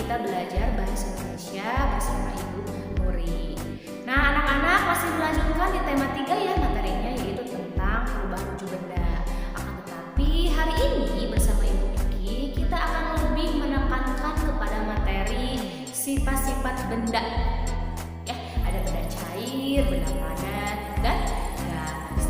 kita belajar bahasa Indonesia bersama Ibu Nuri. Nah, anak-anak masih melanjutkan di tema 3 ya materinya, yaitu tentang perubahan wujud benda. Akan tetapi hari ini bersama Ibu Niki kita akan lebih menekankan kepada materi sifat-sifat benda. Ya, ada benda cair, benda padat, dan gas.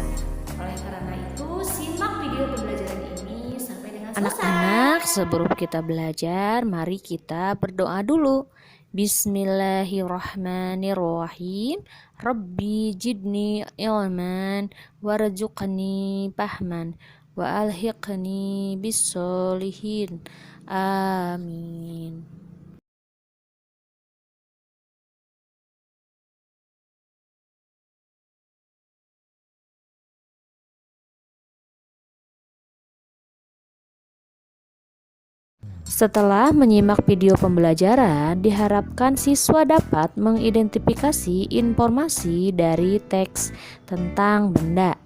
Oleh karena itu, simak video pembelajaran ini sampai dengan selesai. Anak-anak, sebelum kita belajar, mari kita berdoa dulu. Bismillahirrahmanirrahim. Rabbi jidni ilman warzuqni fahman wa alhiqni bis-sholihin. Amin. Setelah menyimak video pembelajaran, diharapkan siswa dapat mengidentifikasi informasi dari teks tentang benda.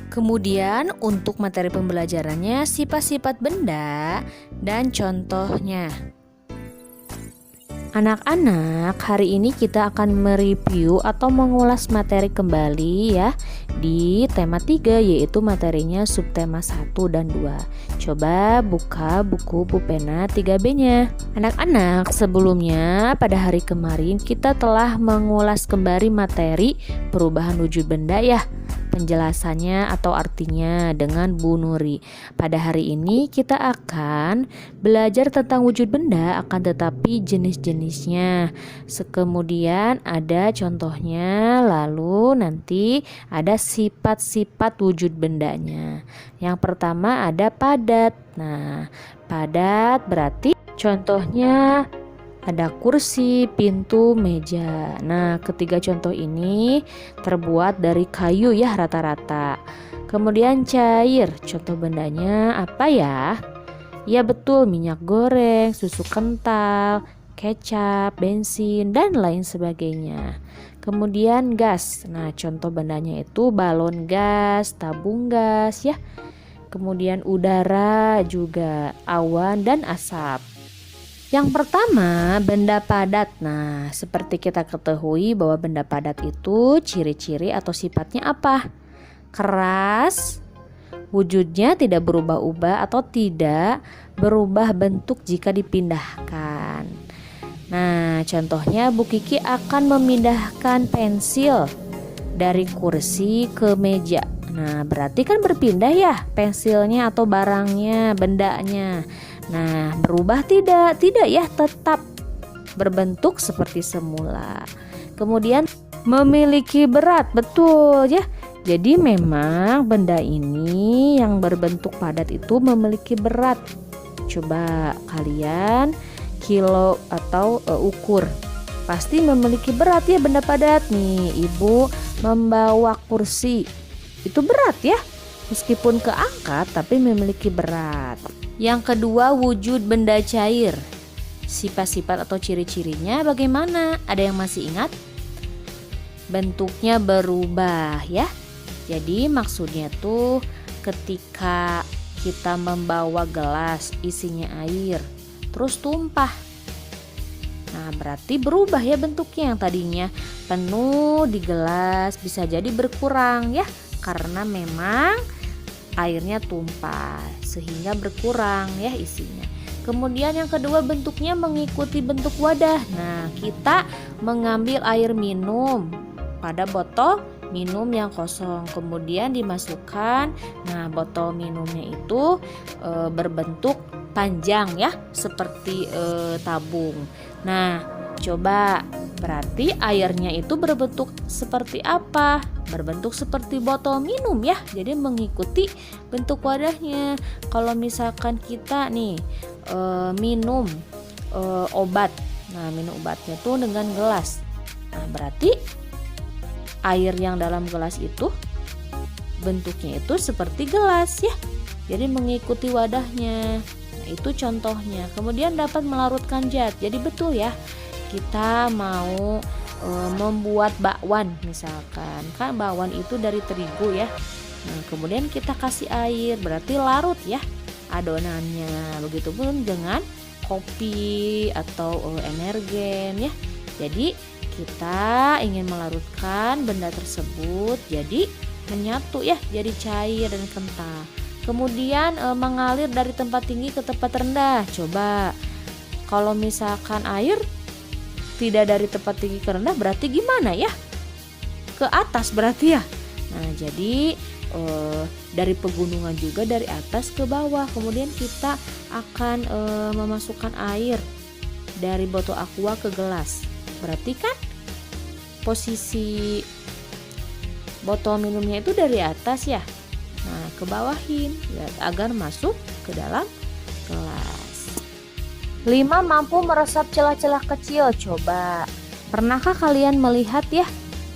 Kemudian untuk materi pembelajarannya sifat-sifat benda dan contohnya. Anak-anak, hari ini kita akan mereview atau mengulas materi kembali ya di tema 3, yaitu materinya subtema 1 dan 2. Coba buka buku pulpena 3B-nya. Anak-anak, sebelumnya pada hari kemarin kita telah mengulas kembali materi perubahan wujud benda ya. Penjelasannya atau artinya dengan Bu Nuri. Pada hari ini kita akan belajar tentang wujud benda, akan tetapi jenis-jenisnya. Kemudian ada contohnya, lalu nanti ada sifat-sifat wujud bendanya. Yang pertama ada padat. Nah, padat berarti contohnya ada kursi, pintu, meja. Nah, ketiga contoh ini terbuat dari kayu ya rata-rata. Kemudian cair, contoh bendanya apa ya? Ya betul, minyak goreng, susu kental, kecap, bensin, dan lain sebagainya. Kemudian gas. Nah, contoh bendanya itu balon gas, tabung gas ya. Kemudian udara juga, awan dan asap. Yang pertama, benda padat. Nah, seperti kita ketahui bahwa benda padat itu ciri-ciri atau sifatnya apa? Keras, wujudnya tidak berubah-ubah atau tidak berubah bentuk jika dipindahkan. Nah, contohnya Bu Kiki akan memindahkan pensil dari kursi ke meja. Nah, berarti kan berpindah ya pensilnya atau barangnya, bendanya. Nah, berubah tidak? Tidak ya, tetap berbentuk seperti semula. Kemudian memiliki berat, betul ya. Jadi memang benda ini yang berbentuk padat itu memiliki berat. Coba kalian kilo atau ukur. Pasti memiliki berat ya benda padat. Nih, Ibu membawa kursi. Itu berat ya. Meskipun keangkat tapi memiliki berat. Yang kedua, wujud benda cair. Sifat-sifat atau ciri-cirinya bagaimana? Ada yang masih ingat? Bentuknya berubah ya. Jadi maksudnya tuh ketika kita membawa gelas isinya air terus tumpah. Nah, berarti berubah ya bentuknya, yang tadinya penuh di gelas bisa jadi berkurang ya. Karena memang airnya tumpah sehingga berkurang ya isinya. Kemudian yang kedua, bentuknya mengikuti bentuk wadah. Nah, kita mengambil air minum pada botol minum yang kosong, kemudian dimasukkan. Nah, botol minumnya itu berbentuk panjang ya, seperti tabung. Nah, coba berarti airnya itu berbentuk seperti apa? Berbentuk seperti botol minum ya. Jadi mengikuti bentuk wadahnya. Kalau misalkan kita nih minum obat. Nah, minum obatnya tuh dengan gelas. Nah, berarti air yang dalam gelas itu bentuknya itu seperti gelas ya. Jadi mengikuti wadahnya. Nah, itu contohnya. Kemudian dapat melarutkan zat. Jadi betul ya. Kita mau membuat bakwan misalkan, kan bakwan itu dari terigu ya. Nah, kemudian kita kasih air, berarti larut ya adonannya. Begitupun dengan kopi atau energen ya. Jadi kita ingin melarutkan benda tersebut jadi menyatu ya, jadi cair dan kental. Kemudian mengalir dari tempat tinggi ke tempat rendah. Coba kalau misalkan air tidak dari tempat tinggi ke rendah berarti gimana ya? Ke atas berarti ya. Nah, jadi dari pegunungan juga dari atas ke bawah. Kemudian kita akan memasukkan air dari botol aqua ke gelas. Berarti kan posisi botol minumnya itu dari atas ya. Nah, ke bawahin agar masuk ke dalam gelas. 5. Mampu meresap celah-celah kecil. Coba, pernahkah kalian melihat ya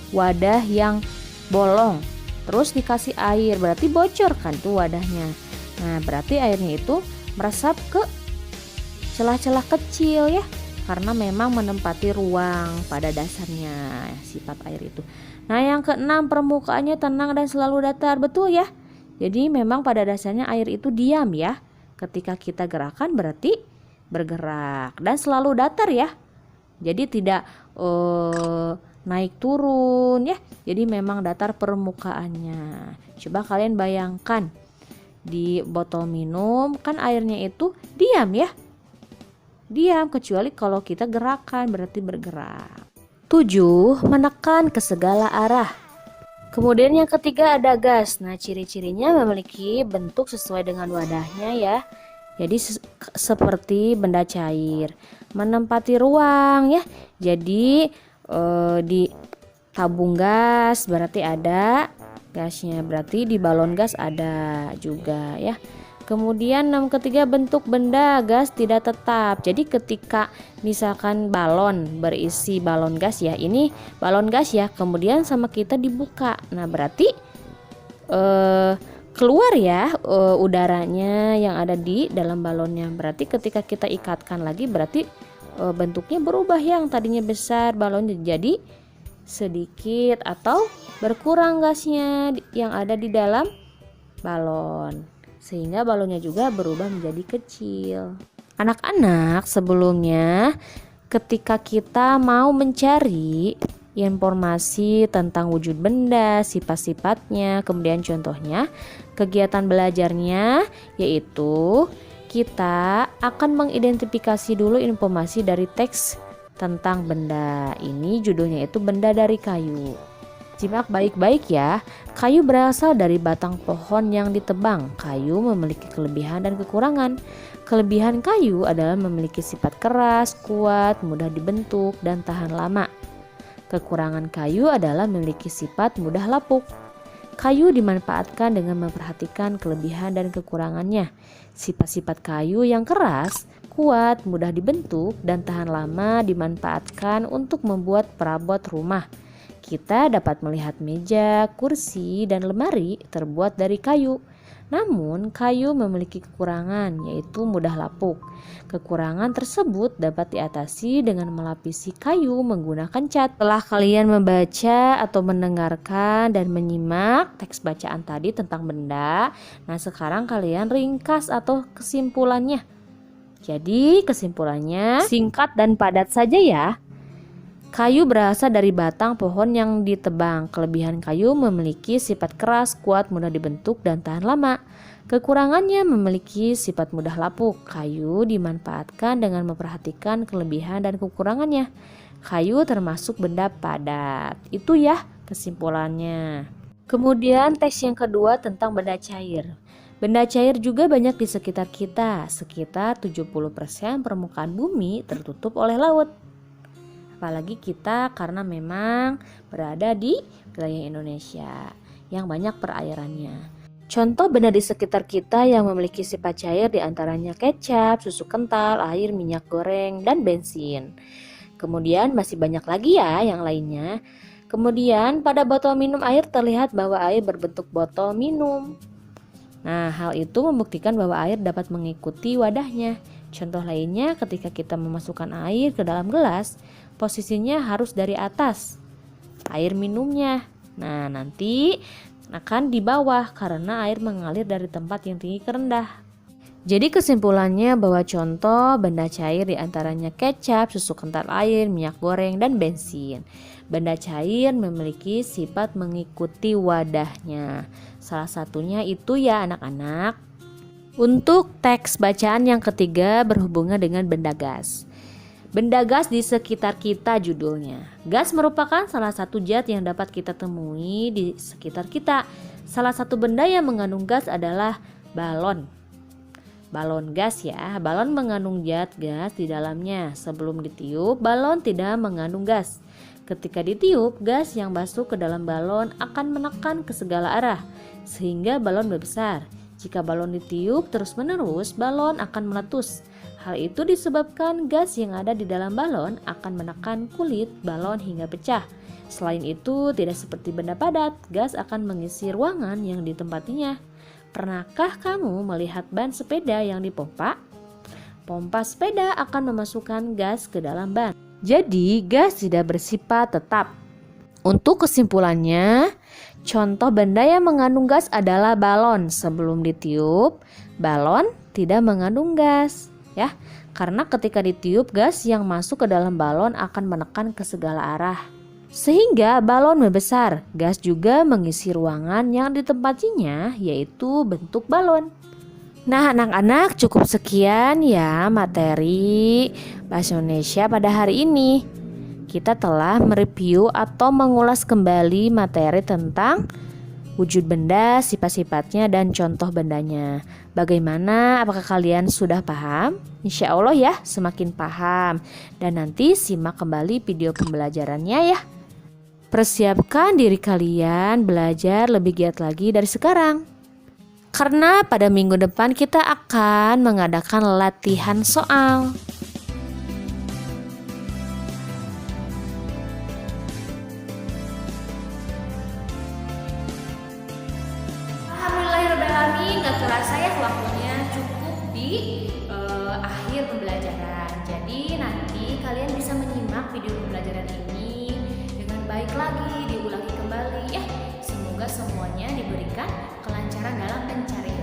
wadah yang bolong terus dikasih air, berarti bocor kan tuh wadahnya. Nah, berarti airnya itu meresap ke celah-celah kecil ya, karena memang menempati ruang pada dasarnya sifat air itu. Nah, yang keenam, permukaannya tenang dan selalu datar. Betul ya. Jadi memang pada dasarnya air itu diam ya. Ketika kita gerakan berarti bergerak dan selalu datar ya. Jadi tidak naik turun ya. Jadi memang datar permukaannya. Coba kalian bayangkan di botol minum kan airnya itu diam ya. Diam, kecuali kalau kita gerakan berarti bergerak. 7. Menekan ke segala arah. Kemudian yang ketiga ada gas. Nah, ciri-cirinya memiliki bentuk sesuai dengan wadahnya ya. Jadi seperti benda cair, menempati ruang ya. Jadi di tabung gas berarti ada gasnya, berarti di balon gas ada juga ya. Kemudian yang ketiga, bentuk benda gas tidak tetap. Jadi ketika misalkan balon berisi balon gas ya, ini balon gas ya, kemudian sama kita dibuka. Nah, berarti keluar ya udaranya yang ada di dalam balonnya. Berarti ketika kita ikatkan lagi berarti bentuknya berubah, yang tadinya besar balonnya jadi sedikit atau berkurang gasnya yang ada di dalam balon. Sehingga balonnya juga berubah menjadi kecil. Anak-anak, sebelumnya ketika kita mau mencari informasi tentang wujud benda, sifat-sifatnya, kemudian contohnya, kegiatan belajarnya yaitu kita akan mengidentifikasi dulu informasi dari teks tentang benda. Ini judulnya itu benda dari kayu. Simak baik-baik ya. Kayu berasal dari batang pohon yang ditebang. Kayu memiliki kelebihan dan kekurangan. Kelebihan kayu adalah memiliki sifat keras, kuat, mudah dibentuk, dan tahan lama. Kekurangan kayu adalah memiliki sifat mudah lapuk. Kayu dimanfaatkan dengan memperhatikan kelebihan dan kekurangannya. Sifat-sifat kayu yang keras, kuat, mudah dibentuk, dan tahan lama dimanfaatkan untuk membuat perabot rumah. Kita dapat melihat meja, kursi, dan lemari terbuat dari kayu. Namun, kayu memiliki kekurangan, yaitu mudah lapuk. Kekurangan tersebut dapat diatasi dengan melapisi kayu menggunakan cat. Setelah kalian membaca atau mendengarkan dan menyimak teks bacaan tadi tentang benda, nah sekarang kalian ringkas atau kesimpulannya. Jadi, kesimpulannya singkat dan padat saja ya. Kayu berasal dari batang pohon yang ditebang. Kelebihan kayu memiliki sifat keras, kuat, mudah dibentuk, dan tahan lama. Kekurangannya memiliki sifat mudah lapuk. Kayu dimanfaatkan dengan memperhatikan kelebihan dan kekurangannya. Kayu termasuk benda padat. Itu ya kesimpulannya. Kemudian teks yang kedua tentang benda cair. Benda cair juga banyak di sekitar kita. Sekitar 70% permukaan bumi tertutup oleh laut. Apalagi kita karena memang berada di wilayah Indonesia yang banyak perairannya. Contoh benda di sekitar kita yang memiliki sifat cair diantaranya kecap, susu kental, air, minyak goreng, dan bensin. Kemudian masih banyak lagi ya yang lainnya. Kemudian pada botol minum air terlihat bahwa air berbentuk botol minum. Nah, hal itu membuktikan bahwa air dapat mengikuti wadahnya. Contoh lainnya ketika kita memasukkan air ke dalam gelas, posisinya harus dari atas air minumnya. Nah, nanti akan di bawah karena air mengalir dari tempat yang tinggi ke rendah. Jadi kesimpulannya bahwa contoh benda cair diantaranya kecap, susu kental air, minyak goreng, dan bensin. Benda cair memiliki sifat mengikuti wadahnya. Salah satunya itu ya anak-anak. Untuk teks bacaan yang ketiga berhubungan dengan benda gas. Benda gas di sekitar kita judulnya. Gas merupakan salah satu zat yang dapat kita temui di sekitar kita. Salah satu benda yang mengandung gas adalah balon. Balon gas ya, balon mengandung zat gas di dalamnya. Sebelum ditiup, balon tidak mengandung gas. Ketika ditiup, gas yang masuk ke dalam balon akan menekan ke segala arah, sehingga balon membesar. Jika balon ditiup terus-menerus, balon akan meletus. Hal itu disebabkan gas yang ada di dalam balon akan menekan kulit balon hingga pecah. Selain itu, tidak seperti benda padat, gas akan mengisi ruangan yang ditempatinya. Pernahkah kamu melihat ban sepeda yang dipompa? Pompa sepeda akan memasukkan gas ke dalam ban. Jadi, gas tidak bersifat tetap. Untuk kesimpulannya, contoh benda yang mengandung gas adalah balon. Sebelum ditiup, balon tidak mengandung gas, ya. Karena ketika ditiup, gas yang masuk ke dalam balon akan menekan ke segala arah, sehingga balon membesar. Gas juga mengisi ruangan yang ditempatinya, yaitu bentuk balon. Nah anak-anak, cukup sekian ya materi Bahasa Indonesia pada hari ini. Kita telah mereview atau mengulas kembali materi tentang wujud benda, sifat-sifatnya, dan contoh bendanya. Bagaimana? Apakah kalian sudah paham? Insya Allah ya, semakin paham. Dan nanti simak kembali video pembelajarannya ya. Persiapkan diri kalian belajar lebih giat lagi dari sekarang. Karena pada minggu depan kita akan mengadakan latihan soal. Alhamdulillahirrahmanirrahim, gak terasa ya waktunya cukup di akhir pembelajaran. Jadi nanti kalian bisa menyimak video pembelajaran ini dengan baik lagi, diulangi kembali ya. Semoga semuanya diberikan kelancaran dalam pencarian